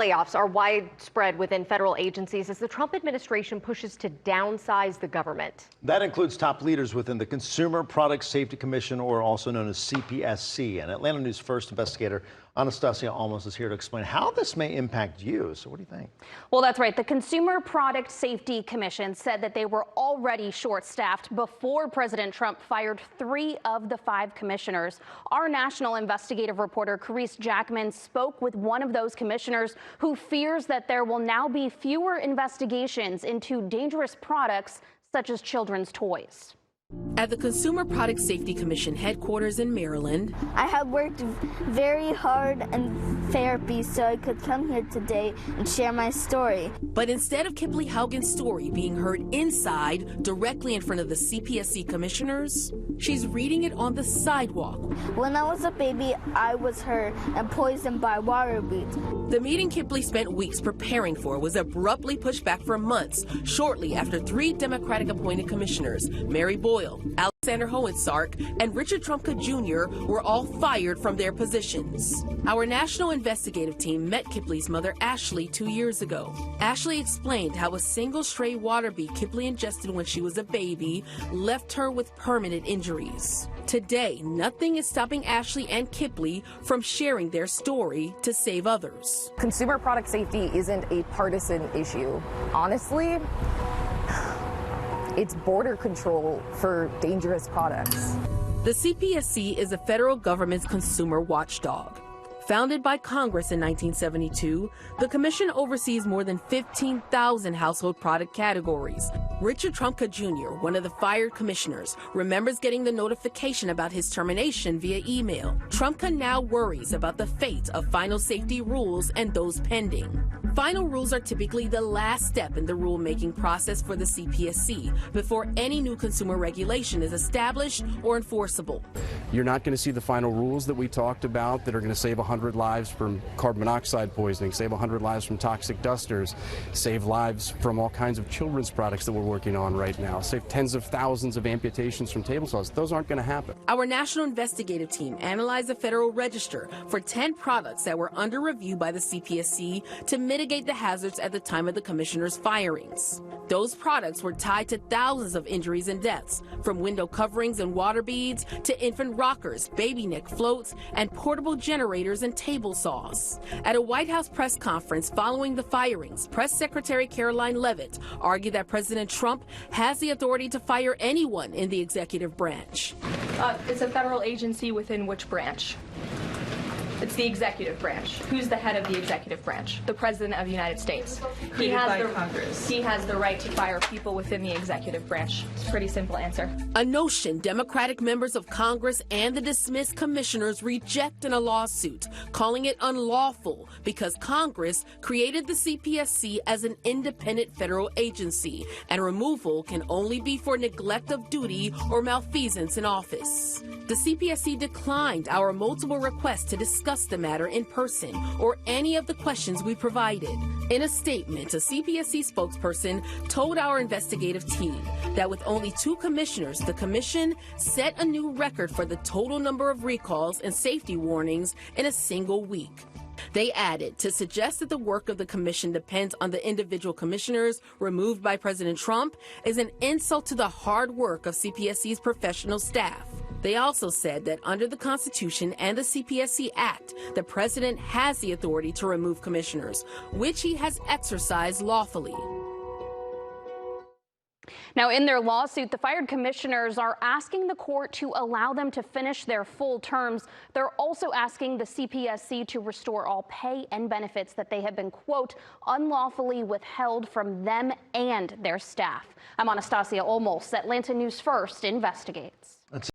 Layoffs are widespread within federal agencies as the Trump administration pushes to downsize the government. That includes top leaders within the Consumer Product Safety Commission, or also known as CPSC. And Atlanta News First investigator Anastasia Olmos is here to explain how this may impact you. So what do you think? Well, that's right. The Consumer Product Safety Commission said that they were already short-staffed before President Trump fired 3 of the 5 commissioners. Our national investigative reporter, Carice Jackman, spoke with one of those commissioners who fears that there will now be fewer investigations into dangerous products such as children's toys. At the Consumer Product Safety Commission headquarters in Maryland, I have worked very hard in therapy so I could come here today and share my story. But instead of Kipley Haugen's story being heard inside, directly in front of the CPSC commissioners, she's reading it on the sidewalk. When I was a baby, I was hurt and poisoned by water beads. The meeting Kipley spent weeks preparing for was abruptly pushed back for months, shortly after 3 Democratic-appointed commissioners, Mary Boyle, Alexander Hohensark, and Richard Trumka Jr. were all fired from their positions. Our national investigative team met Kipley's mother, Ashley, 2 years ago. Ashley explained how a single stray water bead Kipley ingested when she was a baby left her with permanent injuries. Today, nothing is stopping Ashley and Kipley from sharing their story to save others. Consumer product safety isn't a partisan issue. Honestly, it's border control for dangerous products. The CPSC is the federal government's consumer watchdog. Founded by Congress in 1972, the commission oversees more than 15,000 household product categories. Richard Trumka Jr., one of the fired commissioners, remembers getting the notification about his termination via email. Trumka now worries about the fate of final safety rules and those pending. Final rules are typically the last step in the rulemaking process for the CPSC before any new consumer regulation is established or enforceable. You're not going to see the final rules that we talked about that are going to save 100 lives from carbon monoxide poisoning, save 100 lives from toxic dusters, save lives from all kinds of children's products that we're working on right now, save tens of thousands of amputations from table saws. Those aren't going to happen. Our national investigative team analyzed the Federal Register for 10 products that were under review by the CPSC to mitigate the hazards at the time of the commissioner's firings. Those products were tied to thousands of injuries and deaths, from window coverings and water beads to infant rockers, baby neck floats, and portable generators and table saws. At a White House press conference following the firings, Press Secretary Caroline Leavitt argued that President Trump has the authority to fire anyone in the executive branch. It's a federal agency within which branch? It's the executive branch. Who's the head of the executive branch? The President of the United States. He has the right to fire people within the executive branch. It's a pretty simple answer. A notion Democratic members of Congress and the dismissed commissioners reject in a lawsuit, calling it unlawful because Congress created the CPSC as an independent federal agency, and removal can only be for neglect of duty or malfeasance in office. The CPSC declined our multiple requests to discuss the matter in person or any of the questions we provided. In a statement, a CPSC spokesperson told our investigative team that with only 2 commissioners, the commission set a new record for the total number of recalls and safety warnings in a single week. They added, to suggest that the work of the commission depends on the individual commissioners removed by President Trump is an insult to the hard work of CPSC's professional staff. They also said that under the Constitution and the CPSC Act, the president has the authority to remove commissioners, which he has exercised lawfully. Now, in their lawsuit, the fired commissioners are asking the court to allow them to finish their full terms. They're also asking the CPSC to restore all pay and benefits that they have been, quote, unlawfully withheld from them and their staff. I'm Anastasia Olmos. Atlanta News First investigates.